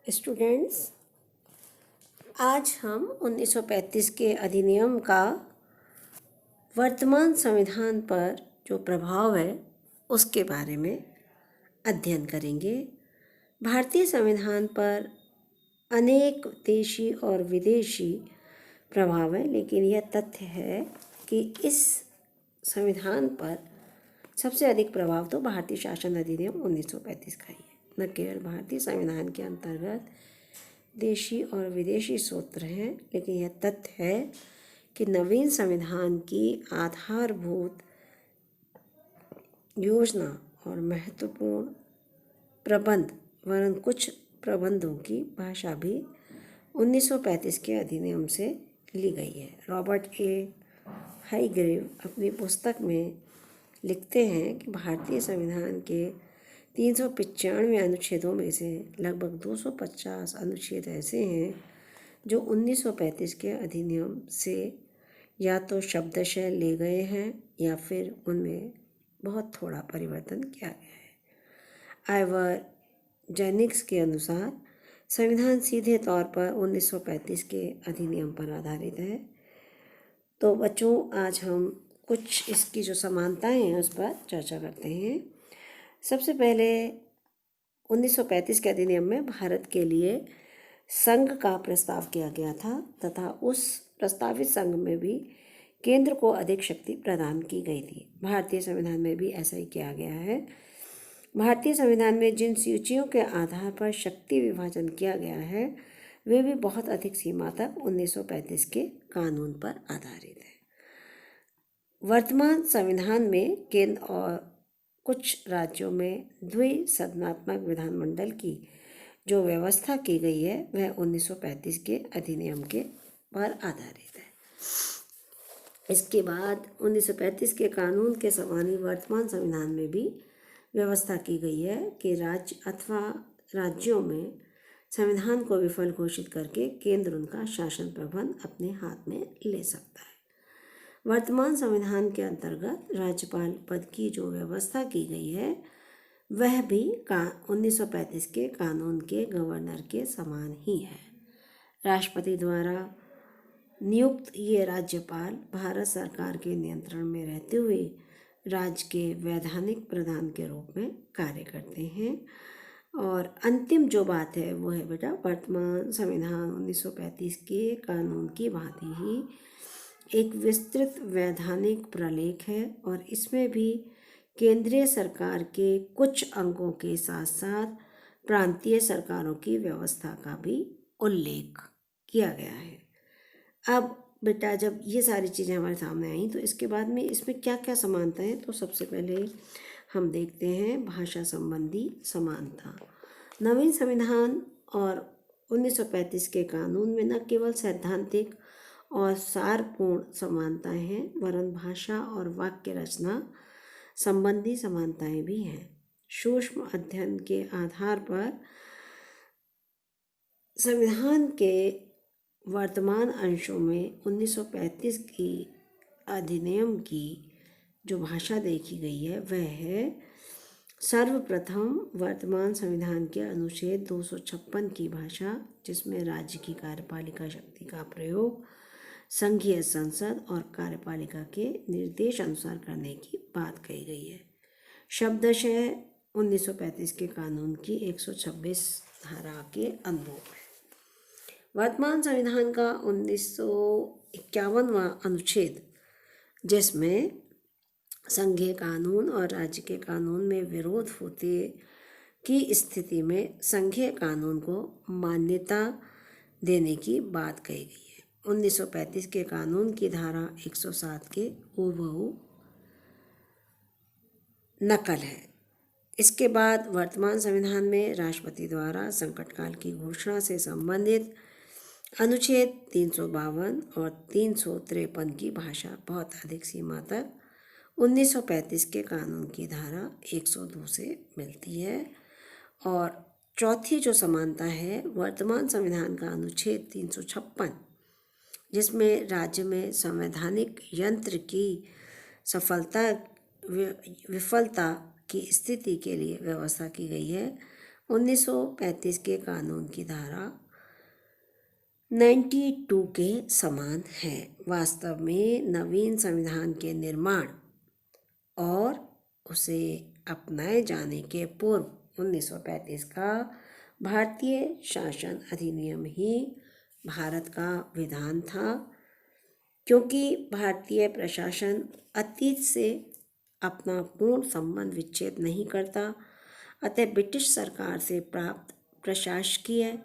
Students, आज हम 1935 के अधिनियम का वर्तमान संविधान पर जो प्रभाव है उसके बारे में अध्ययन करेंगे। भारतीय संविधान पर अनेक देशी और विदेशी प्रभाव है, लेकिन यह तथ्य है कि इस संविधान पर सबसे अधिक प्रभाव तो भारतीय शासन अधिनियम 1935 का ही है। न केवल भारतीय संविधान के अंतर्गत देशी और विदेशी सूत्र हैं, लेकिन यह तथ्य है कि नवीन संविधान की आधारभूत योजना और महत्वपूर्ण प्रबंध वरन कुछ प्रबंधों की भाषा भी 1935 के अधिनियम से ली गई है। रॉबर्ट ए हाईग्रीव अपनी पुस्तक में लिखते हैं कि भारतीय संविधान के 395 अनुच्छेदों में से लगभग 250 अनुच्छेद ऐसे हैं जो 1935 के अधिनियम से या तो शब्दशः ले गए हैं या फिर उनमें बहुत थोड़ा परिवर्तन किया गया है। आइवर जेनिक्स के अनुसार संविधान सीधे तौर पर 1935 के अधिनियम पर आधारित है। तो बच्चों, आज हम कुछ इसकी जो समानताएं हैं उस पर चर्चा करते हैं। सबसे पहले 1935 के अधिनियम में भारत के लिए संघ का प्रस्ताव किया गया था तथा उस प्रस्तावित संघ में भी केंद्र को अधिक शक्ति प्रदान की गई थी। भारतीय संविधान में भी ऐसा ही किया गया है। भारतीय संविधान में जिन सूचियों के आधार पर शक्ति विभाजन किया गया है वे भी बहुत अधिक सीमा तक 1935 के कानून पर आधारित है। वर्तमान संविधान में केंद्र और कुछ राज्यों में द्विसदनात्मक विधानमंडल की जो व्यवस्था की गई है वह 1935 के अधिनियम के पर आधारित है। इसके बाद 1935 के कानून के समान ही वर्तमान संविधान में भी व्यवस्था की गई है कि राज्य अथवा राज्यों में संविधान को विफल घोषित करके केंद्र उनका शासन प्रबंध अपने हाथ में ले सकता है। वर्तमान संविधान के अंतर्गत राज्यपाल पद की जो व्यवस्था की गई है वह भी 1935 के कानून के गवर्नर के समान ही है। राष्ट्रपति द्वारा नियुक्त ये राज्यपाल भारत सरकार के नियंत्रण में रहते हुए राज्य के वैधानिक प्रधान के रूप में कार्य करते हैं। और अंतिम जो बात है वो है बेटा, वर्तमान संविधान 1935 के कानून की भांति ही एक विस्तृत वैधानिक प्रलेख है और इसमें भी केंद्रीय सरकार के कुछ अंगों के साथ साथ प्रांतीय सरकारों की व्यवस्था का भी उल्लेख किया गया है। अब बेटा, जब ये सारी चीज़ें हमारे सामने आई तो इसके बाद में इसमें क्या क्या समानता है, तो सबसे पहले हम देखते हैं भाषा संबंधी समानता। नवीन संविधान और 1935 के कानून में न केवल सैद्धांतिक और सारपूर्ण समानताएं हैं वरन भाषा और वाक्य रचना संबंधी समानताएं भी हैं। सूक्ष्म अध्ययन के आधार पर संविधान के वर्तमान अंशों में 1935 की अधिनियम की जो भाषा देखी गई है वह है सर्वप्रथम वर्तमान संविधान के अनुच्छेद 256 की भाषा, जिसमें राज्य की कार्यपालिका शक्ति का प्रयोग संघीय संसद और कार्यपालिका के निर्देश अनुसार करने की बात कही गई है। शब्दशः 1935 के कानून की 126 धारा के अनुरूप है। वर्तमान संविधान का 1951वां अनुच्छेद, जिसमें संघीय कानून और राज्य के कानून में विरोध होते की स्थिति में संघीय कानून को मान्यता देने की बात कही गई है। 1935 के कानून की धारा 107 के हूबहू नकल है। इसके बाद वर्तमान संविधान में राष्ट्रपति द्वारा संकटकाल की घोषणा से संबंधित अनुच्छेद 352 और 353 की भाषा बहुत अधिक सीमा तक 1935 के कानून की धारा 102 से मिलती है। और चौथी जो समानता है वर्तमान संविधान का अनुच्छेद 356, जिसमें राज्य में संवैधानिक यंत्र की विफलता की स्थिति के लिए व्यवस्था की गई है, 1935 के कानून की धारा 92 के समान है। वास्तव में नवीन संविधान के निर्माण और उसे अपनाए जाने के पूर्व 1935 का भारतीय शासन अधिनियम ही भारत का विधान था, क्योंकि भारतीय प्रशासन अतीत से अपना पूर्ण संबंध विच्छेद नहीं करता। अतः ब्रिटिश सरकार से प्राप्त प्रशासकीय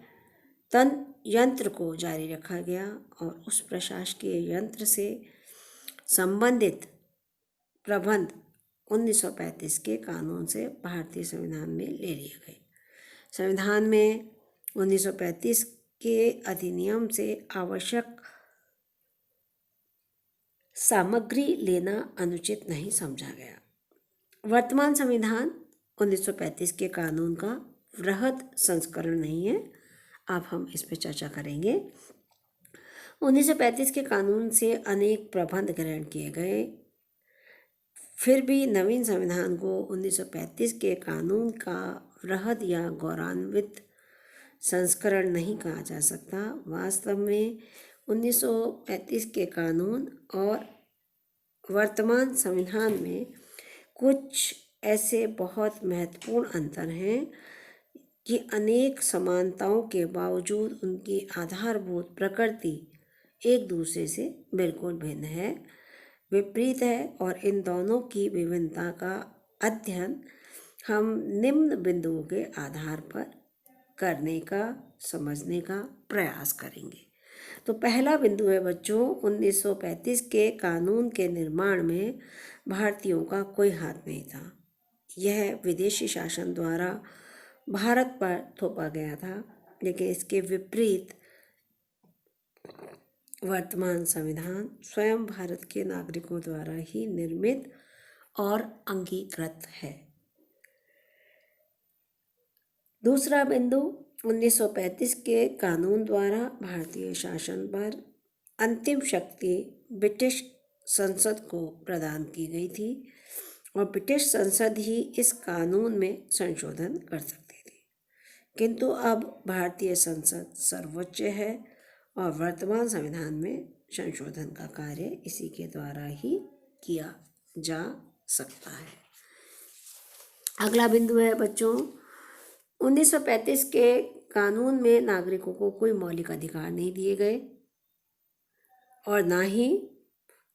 यंत्र को जारी रखा गया और उस प्रशासकीय यंत्र से संबंधित प्रबंध 1935 के कानून से भारतीय संविधान में ले लिए गए। संविधान में 1935 के अधिनियम से आवश्यक सामग्री लेना अनुचित नहीं समझा गया। वर्तमान संविधान 1935 के कानून का वृहद संस्करण नहीं है। अब हम इस पर चर्चा करेंगे। 1935 के कानून से अनेक प्रबंध ग्रहण किए गए, फिर भी नवीन संविधान को 1935 के कानून का वृहद या गौरवान्वित संस्करण नहीं कहा जा सकता। वास्तव में 1935 के कानून और वर्तमान संविधान में कुछ ऐसे बहुत महत्वपूर्ण अंतर हैं कि अनेक समानताओं के बावजूद उनकी आधारभूत प्रकृति एक दूसरे से बिल्कुल भिन्न है, विपरीत है। और इन दोनों की विभिन्नता का अध्ययन हम निम्न बिंदुओं के आधार पर करने का, समझने का प्रयास करेंगे। तो पहला बिंदु है बच्चों, 1935 के कानून के निर्माण में भारतीयों का कोई हाथ नहीं था। यह विदेशी शासन द्वारा भारत पर थोपा गया था, लेकिन इसके विपरीत वर्तमान संविधान स्वयं भारत के नागरिकों द्वारा ही निर्मित और अंगीकृत है। दूसरा बिंदु, 1935 के कानून द्वारा भारतीय शासन पर अंतिम शक्ति ब्रिटिश संसद को प्रदान की गई थी और ब्रिटिश संसद ही इस कानून में संशोधन कर सकती थी। किंतु अब भारतीय संसद सर्वोच्च है और वर्तमान संविधान में संशोधन का कार्य इसी के द्वारा ही किया जा सकता है। अगला बिंदु है बच्चों, 1935 के कानून में नागरिकों को कोई मौलिक अधिकार नहीं दिए गए और ना ही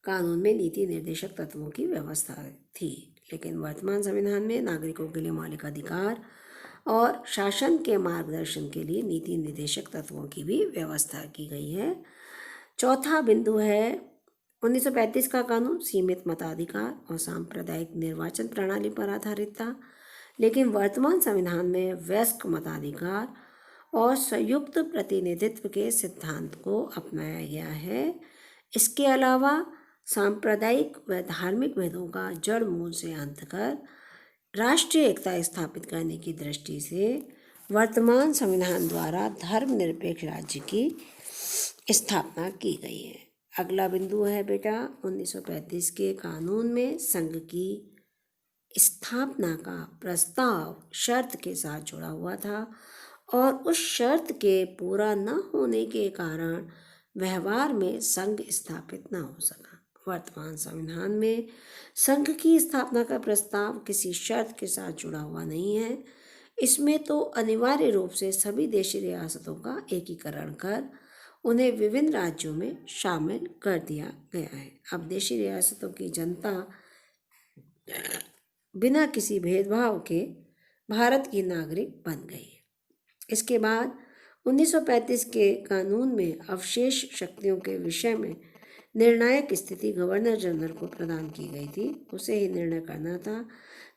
कानून में नीति निर्देशक तत्वों की व्यवस्था थी। लेकिन वर्तमान संविधान में नागरिकों के लिए मौलिक अधिकार और शासन के मार्गदर्शन के लिए नीति निर्देशक तत्वों की भी व्यवस्था की गई है। चौथा बिंदु है, 1935 का कानून सीमित मताधिकार और सांप्रदायिक निर्वाचन प्रणाली पर आधारित था, लेकिन वर्तमान संविधान में वयस्क मताधिकार और संयुक्त प्रतिनिधित्व के सिद्धांत को अपनाया गया है। इसके अलावा सांप्रदायिक व धार्मिक भेदों का जड़ मूल से अंत कर राष्ट्रीय एकता स्थापित करने की दृष्टि से वर्तमान संविधान द्वारा धर्मनिरपेक्ष राज्य की स्थापना की गई है। अगला बिंदु है बेटा, 1935 के कानून में संघ की स्थापना का प्रस्ताव शर्त के साथ जुड़ा हुआ था और उस शर्त के पूरा न होने के कारण व्यवहार में संघ स्थापित न हो सका। वर्तमान संविधान में संघ की स्थापना का प्रस्ताव किसी शर्त के साथ जुड़ा हुआ नहीं है। इसमें तो अनिवार्य रूप से सभी देशी रियासतों का एकीकरण कर उन्हें विभिन्न राज्यों में शामिल कर दिया गया है। अब देशी रियासतों की जनता बिना किसी भेदभाव के भारत की नागरिक बन गई है। इसके बाद 1935 के कानून में अवशेष शक्तियों के विषय में निर्णायक स्थिति गवर्नर जनरल को प्रदान की गई थी। उसे ही निर्णय करना था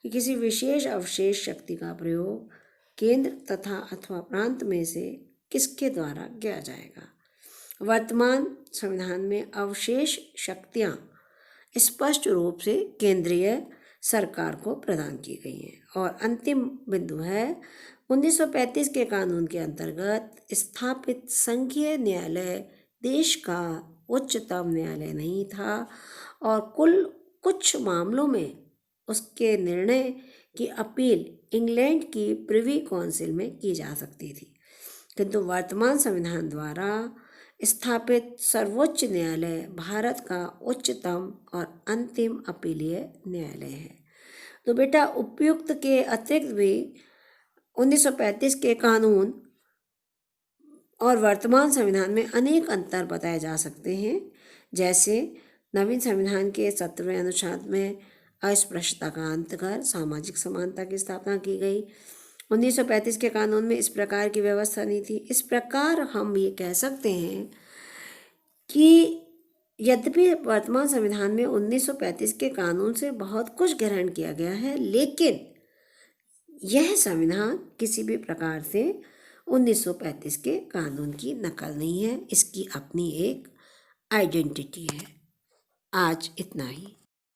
कि किसी विशेष अवशेष शक्ति का प्रयोग केंद्र तथा अथवा प्रांत में से किसके द्वारा किया जाएगा। वर्तमान संविधान में अवशेष शक्तियां स्पष्ट रूप से केंद्रीय सरकार को प्रदान की गई हैं। और अंतिम बिंदु है, 1935 के कानून के अंतर्गत स्थापित संघीय न्यायालय देश का उच्चतम न्यायालय नहीं था और कुछ मामलों में उसके निर्णय की अपील इंग्लैंड की प्रिवी काउंसिल में की जा सकती थी, किंतु वर्तमान संविधान द्वारा स्थापित सर्वोच्च न्यायालय भारत का उच्चतम और अंतिम अपीलीय न्यायालय है। तो बेटा उपयुक्त के अतिरिक्त भी 1935 के कानून और वर्तमान संविधान में अनेक अंतर बताए जा सकते हैं। जैसे नवीन संविधान के 17वें अनुच्छेद में अस्पृश्यता का अंत कर सामाजिक समानता की स्थापना की गई। 1935 के कानून में इस प्रकार की व्यवस्था नहीं थी। इस प्रकार हम ये कह सकते हैं कि यद्यपि वर्तमान संविधान में 1935 के कानून से बहुत कुछ ग्रहण किया गया है, लेकिन यह संविधान किसी भी प्रकार से 1935 के कानून की नकल नहीं है। इसकी अपनी एक आइडेंटिटी है। आज इतना ही।